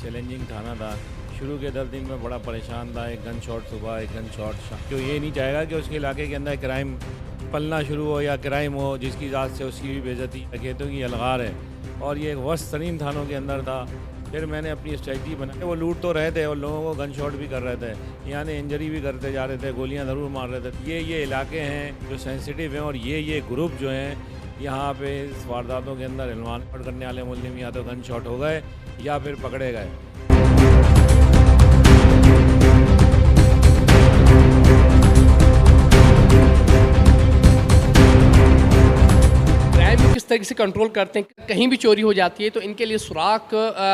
Challenging थाना था। शुरू के 10 दिन में बड़ा परेशान था, एक गन शॉट सुबह, एक गन शॉट शाम। क्यों ये नहीं चाहेगा कि उसके इलाके के अंदर क्राइम पलना शुरू हो या क्राइम हो जिसकी ज़ात से उसकी भी बेइज्जती, डकैतों की अलगार है। और ये एक वर्स्ट तरीन थानों के अंदर था। फिर मैंने अपनी स्ट्रेटजी बनाई। वो लूट तो रहे थे और लोगों को गन शॉट भी कर रहे थे, यानी इंजरी भी करते जा रहे थे, गोलियां ज़रूर मार रहे थे। ये इलाके हैं जो सेंसिटिव हैं और ये ग्रुप जो हैं यहाँ पे इस वारदातों के अंदर इल्मान करने वाले मुल्ज़िम या तो गन शॉट हो गए या फिर पकड़े गए। क्राइम को किस तरीके से कंट्रोल करते हैं, कहीं भी चोरी हो जाती है तो इनके लिए सुराख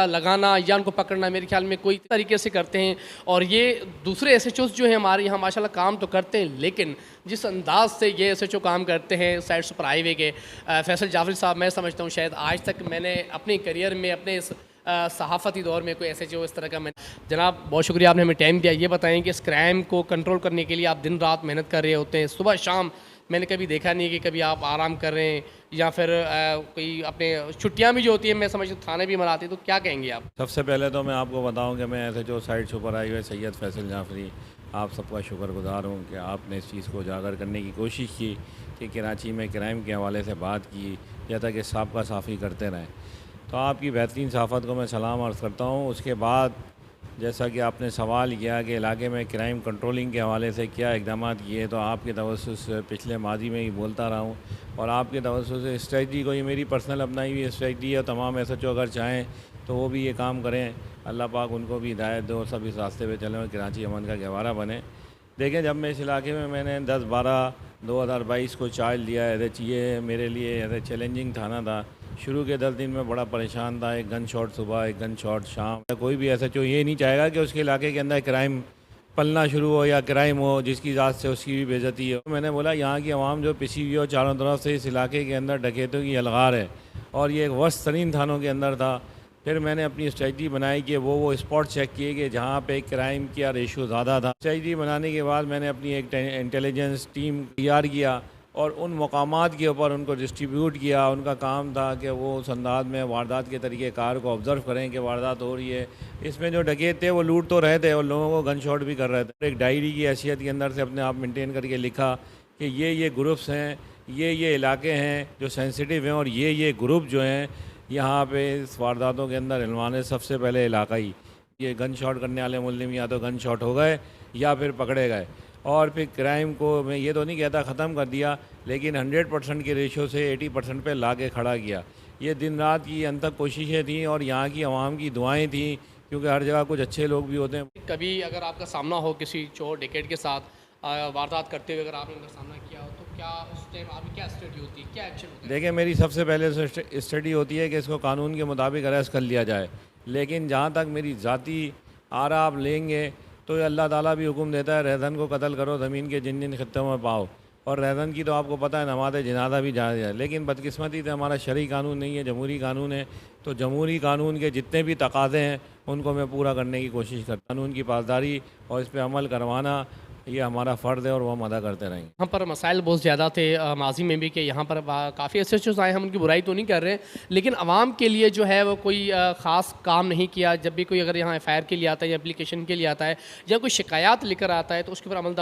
लगाना या उनको पकड़ना मेरे ख्याल में कोई तरीके से करते हैं। और ये दूसरे एसएचओ जो हैं हमारे यहाँ माशाल्लाह काम तो करते हैं, लेकिन जिस अंदाज से ये एसएचओ काम करते हैं साइड सुपर हाईवे के, फैसल जाफरी साहब, मैं समझता हूँ शायद आज तक मैंने अपने करियर में अपने इस सहाफ़ती दौर में कोई एसएचओ इस तरह का मैं। जनाब बहुत शुक्रिया, आपने हमें टाइम दिया। ये बताएं कि इस क्राइम को कंट्रोल करने के लिए आप दिन रात मेहनत कर रहे होते हैं, सुबह शाम। मैंने कभी देखा नहीं कि कभी आप आराम कर रहे हैं या फिर कोई अपने छुट्टियां भी जो होती हैं मैं समझता हूँ थाने भी मनाते हैं, तो क्या कहेंगे आप? सबसे पहले तो मैं आपको बताऊं कि मैं SHO site super highway Syed Faisal Jafri आप सबका शुक्रगुजार हूं कि आपने इस चीज़ को उजागर करने की कोशिश की कि कराची में क्राइम के हवाले से बात की जैसा कि साबका साफ़ी करते रहें। तो आपकी बेहतरीन सहाफ़त को मैं सलाम अर्ज़ करता हूँ। उसके बाद जैसा कि आपने सवाल किया कि इलाके में क्राइम कंट्रोलिंग के हवाले से क्या इक़दाम किए, तो आपके तवज्जुह से पिछले माजी में ही बोलता रहा हूँ और आपके तवज्जुह से स्ट्रेटजी को, ये मेरी पर्सनल अपनाई हुई स्ट्रेटजी है। तमाम एसएचओ अगर चाहें तो वो भी ये काम करें, अल्लाह पाक उनको भी हिदायत दे और सब इस रास्ते पे चलें और कराची अमन का गहवारा बने। देखें, जब मैं इस इलाके में मैंने 10/12/2022 को चार्ज लिया है, ये मेरे लिए ऐसे चैलेंजिंग थाना था। शुरू के 10 दिन में बड़ा परेशान था, एक गन शॉट सुबह, एक गन शॉट शाम। कोई भी एसएचओ ये नहीं चाहेगा कि उसके इलाके के अंदर क्राइम पलना शुरू हो या क्राइम हो जिसकी ज़ात से उसकी भी बेइज्जती हो। मैंने बोला यहाँ की आवाम जो पिसी हुई हो चारों तरफ से, इस इलाके के अंदर डकैतों की अलगार है और ये एक वर्स्ट तरीन थानों के अंदर था। फिर मैंने अपनी स्ट्रेटजी बनाई कि वो स्पॉट चेक किए कि जहाँ पे क्राइम का रेशो ज़्यादा था। स्ट्रेटजी बनाने के बाद मैंने अपनी एक इंटेलिजेंस टीम तैयार किया और उन मकामात के ऊपर उनको डिस्ट्रीब्यूट किया। उनका काम था कि वो उस अंदाज में वारदात के तरीके कार को ऑब्ज़र्व करें कि वारदात हो रही है। इसमें जो डकैत थे वो लूट तो रहे थे और लोगों को गन शॉट भी कर रहे थे। एक डायरी की हैसियत के अंदर से अपने आप मेंटेन करके लिखा कि ये ग्रुप्स हैं, ये इलाके हैं जो सेंसिटिव हैं और ये ग्रुप जो हैं यहाँ पे इस वारदातों के अंदर इल्मान सबसे पहले इलाकाई। ये गन शॉट करने वाले मुल्ज़िम या तो गन शॉट हो गए या फिर पकड़े गए। और फिर क्राइम को मैं ये तो नहीं कहता ख़त्म कर दिया, लेकिन 100% के रेशो से 80% पे ला के खड़ा किया। ये दिन रात की अनथक कोशिशें थी और यहाँ की आवाम की दुआएं थी, क्योंकि हर जगह कुछ अच्छे लोग भी होते हैं। कभी अगर आपका सामना हो किसी चोर डकैत के साथ वारदात करते हुए, अगर आपने उनका सामना किया हो, तो क्या उस टाइम आपकी क्या स्ट्रेटजी होती है, क्या एक्शन होता है? देखिए, मेरी सबसे पहले स्टडी होती है कि इसको कानून के मुताबिक अरेस्ट कर लिया जाए। लेकिन जहाँ तक मेरी ज़ाती आरा आप लेंगे तो अल्लाह ताला भी हुक्म देता है रहदन को कत्ल करो ज़मीन के जिन जिन खित्तों में पाओ। और रहदन की तो आपको पता है नमाज़ जनाजा भी जायज़ है, लेकिन बदकिस्मती से हमारा शरई कानून नहीं है, जमहूरी कानून है। तो जमहूरी कानून के जितने भी तकाज़े हैं उनको मैं पूरा करने की कोशिश करता हूँ। कानून की पासदारी और इस पर अमल करवाना ये हमारा फ़र्ज़ है और वो हम अदा करते रहेंगे। यहाँ पर मसाइल बहुत ज़्यादा थे माजी में भी कि यहाँ पर काफ़ी एसएचओज़ आए, हम उनकी बुराई तो नहीं कर रहे, लेकिन आवाम के लिए जो है वो कोई ख़ास काम नहीं किया। जब भी कोई अगर यहाँ एफआईआर के लिए आता है या एप्लीकेशन के लिए आता है या कोई शिकायत लेकर आता है तो उसके ऊपर अमल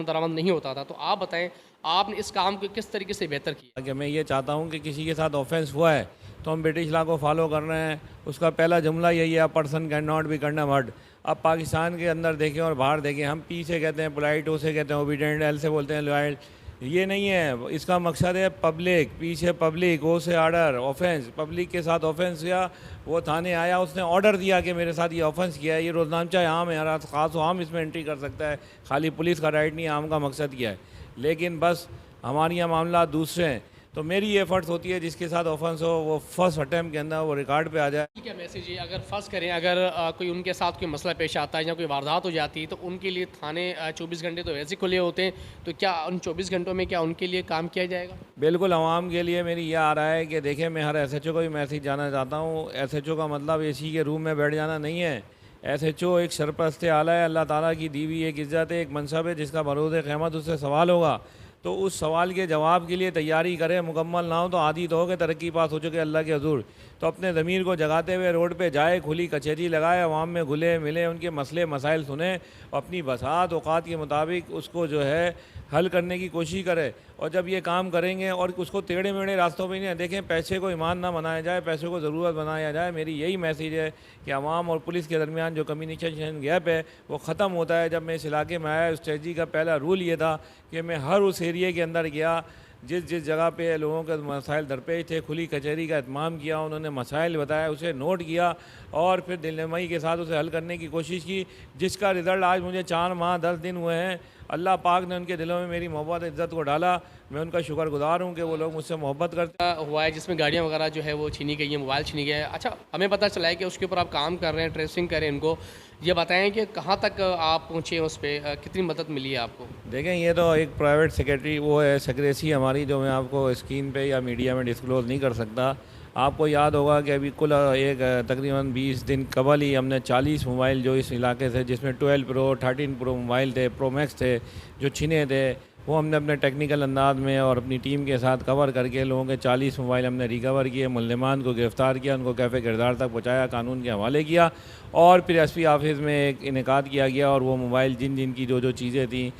दरामद नहीं होता था। तो आप बताएं, आपने इस काम को किस तरीके से बेहतर किया? कि मैं ये चाहता हूँ कि किसी के साथ ऑफेंस हुआ है तो हम ब्रिटिश लॉ को फॉलो कर रहे हैं। उसका पहला जुमला यही है, person can not be condemned. अब पाकिस्तान के अंदर देखें और बाहर देखें, हम पी से कहते हैं पोलाइट, ओ से कहते हैं ओबीडेंट, एल से बोलते हैं लॉयल। ये नहीं है, इसका मकसद है पब्लिक, पी से पब्लिक, ओ से आर्डर। ऑफेंस पब्लिक के साथ ऑफेंस किया, वो थाने आया, उसने ऑर्डर दिया कि मेरे साथ ये ऑफेंस किया है, ये रोजनामचा आम है, हर ख़ास आम इसमें एंट्री कर सकता है, खाली पुलिस का राइट नहीं, आम का मकसद किया है। लेकिन बस हमारे यहाँ मामला दूसरे हैं। तो मेरी ये एफर्ट्स होती है जिसके साथ ऑफेंस हो वो फर्स्ट अटैम्प्ट के अंदर वो रिकॉर्ड पे आ जाए। क्या मैसेज है, अगर फर्ज करें अगर कोई उनके साथ कोई मसला पेश आता है या कोई वारदात हो जाती है तो उनके लिए थाने 24 घंटे तो वैसे खुले होते हैं, तो क्या उन 24 घंटों में क्या उनके लिए काम किया जाएगा? बिल्कुल, आवाम के लिए मेरी यह आ रहा है कि देखिए, मैं हर एसएचओ को भी मैसेज जाना चाहता हूँ। एसएचओ का मतलब एसी के रूम में बैठ जाना नहीं है। एसएचओ एक सरपरस्त आला है, अल्लाह ताला की दी हुई एक इज़्ज़त है, एक मनसब है जिसका बरोज़ क़यामत उससे सवाल होगा। तो उस सवाल के जवाब के लिए तैयारी करें, मुकम्मल ना हो तो आधी तो हो कि तरक्की पास हो चुके अल्लाह के हजूर। तो अपने ज़मीर को जगाते हुए रोड पे जाए, खुली कचहरी लगाए, अवाम में घुले मिले, उनके मसले मसाइल सुने, अपनी बसात औकात के मुताबिक उसको जो है हल करने की कोशिश करे। और जब ये काम करेंगे और उसको टेढ़े मेढ़े रास्तों पे नहीं देखें, पैसे को ईमान ना बनाया जाए, पैसे को ज़रूरत बनाया जाए। मेरी यही मैसेज है कि अवाम और पुलिस के दरमियान जो कम्युनिकेशन गैप है वो ख़त्म होता है। जब मैं इस इलाके में आया, स्ट्रेटजी का पहला रूल ये था कि मैं हर उस एरिए के अंदर गया जिस जगह पे लोगों के मसाइल दरपेश थे, खुली कचहरी का एहतमाम किया, उन्होंने मसाइल बताया, उसे नोट किया और फिर दिलजमई के साथ उसे हल करने की कोशिश की, जिसका रिज़ल्ट आज मुझे 4 माह 10 दिन हुए हैं। अल्लाह पाक ने उनके दिलों में मेरी मोहब्बत इज़्ज़त को डाला। मैं उनका शुक्रगुज़ार हूँ कि वो लोग मुझसे मोहब्बत करते हुआ है जिसमें गाड़ियाँ वगैरह जो है वो छीनी गई है, मोबाइल छीनी गया है। अच्छा, हमें पता चला है कि उसके ऊपर आप काम कर रहे हैं, ट्रेसिंग करें इनको। ये बताएं कि कहाँ तक आप पहुँचे हैं, उस पर कितनी मदद मिली है आपको? देखें, ये तो एक प्राइवेट सेक्रेटरी वो है सेक्रेसी हमारी, जो मैं आपको स्क्रीन पे या मीडिया में डिस्क्लोज़ नहीं कर सकता। आपको याद होगा कि अभी कुल एक तकरीबन 20 दिन कबल ही हमने 40 मोबाइल जो इस इलाके से, जिसमें 12 प्रो 13 प्रो मोबाइल थे, प्रो मैक्स थे, जो छिने थे, वो हमने अपने टेक्निकल अंदाज में और अपनी टीम के साथ कवर करके लोगों के 40 मोबाइल हमने रिकवर किए, मुल्ज़िमान को गिरफ़्तार किया, उनको कैफ़े किरदार तक पहुँचाया, कानून के हवाले किया और फिर एसपी ऑफिस में एक इनेकाद किया गया और वो मोबाइल जिन जिन की जो चीज़ें थी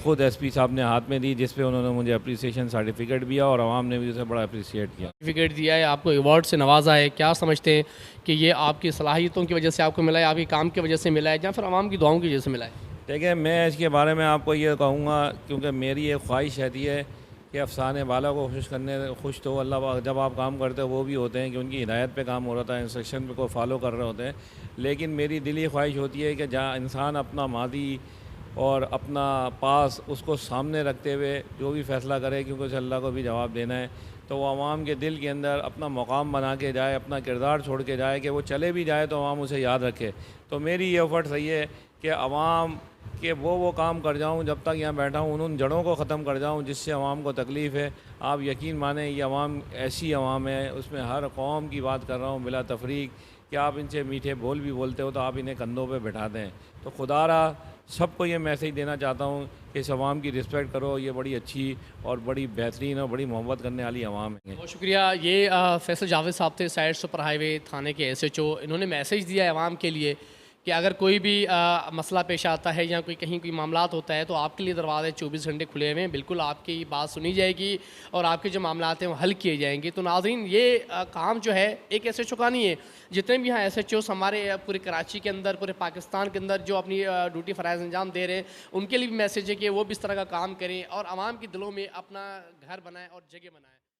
खुद एसपी साहब ने हाथ में दी, जिस पे उन्होंने मुझे अप्रिसिएशन सर्टिफिकेट दिया और आवाम ने भी उसे बड़ा अप्रिसिएट किया। सर्टिफिकेट दिया है, आपको अवार्ड से नवाजा है। क्या समझते हैं कि ये आपकी सलाहियतों की वजह से आपको मिला है, आपके काम की वजह से मिला है, या फिर आवाम की दुआओं की वजह से मिला है? देखिए, मैं इसके बारे में आपको ये कहूँगा, क्योंकि मेरी एक ख्वाहिश रहती है कि अफसाने वाला को खुश तो अल्लाह पाक जब आप काम करते हो वो भी होते हैं कि उनकी हिदायत पे काम हो रहा था, इंस्ट्रक्शन पे को फॉलो कर रहे होते हैं। लेकिन मेरी दिली ख्वाहिश होती है कि जहाँ इंसान अपना मादी और अपना पास उसको सामने रखते हुए जो भी फ़ैसला करे, क्योंकि उसे अल्लाह को भी जवाब देना है, तो वो आवाम के दिल के अंदर अपना मकाम बना के जाए, अपना किरदार छोड़ के जाए कि वो चले भी जाए तो आवाम उसे याद रखे। तो मेरी ये एफर्ट रही है कि आवाम कि वो काम कर जाऊँ, जब तक यहाँ बैठा हूँ उन जड़ों को ख़त्म कर जाऊँ जिससे आवाम को तकलीफ़ है। आप यकीन माने, ये आवाम ऐसी आवाम है, उसमें हर कौम की बात कर रहा हूँ बिला तफरीक, कि आप इनसे मीठे बोल भी बोलते हो तो आप इन्हें कंधों पे बैठा दें। तो खुदारा सबको ये मैसेज देना चाहता हूँ कि इस आवाम की रिस्पेक्ट करो। ये बड़ी अच्छी और बड़ी बेहतरीन और बड़ी मोहब्बत करने वाली आवाम है। बहुत शुक्रिया। ये फैसल जावेद साहब थे, साइड सुपर हाईवे थाने के एसएचओ। इन्होंने मैसेज दिया है आवाम के लिए कि अगर कोई भी मसला पेश आता है या कोई मामलात होता है तो आपके लिए दरवाजे 24 घंटे खुले हुए हैं। बिल्कुल आपकी बात सुनी जाएगी और आपके जो मामलात हैं वो हल किए जाएंगे। तो नाज़रीन, ये काम जो है एक एसएचओ का नहीं है, जितने भी यहाँ एसएचओ हमारे पूरे कराची के अंदर, पूरे पाकिस्तान के अंदर जो अपनी ड्यूटी फ़राइज़ अंजाम दे रहे हैं, उनके लिए भी मैसेज है कि वो भी इस तरह का काम करें और आवाम के दिलों में अपना घर बनाएँ और जगह बनाएँ।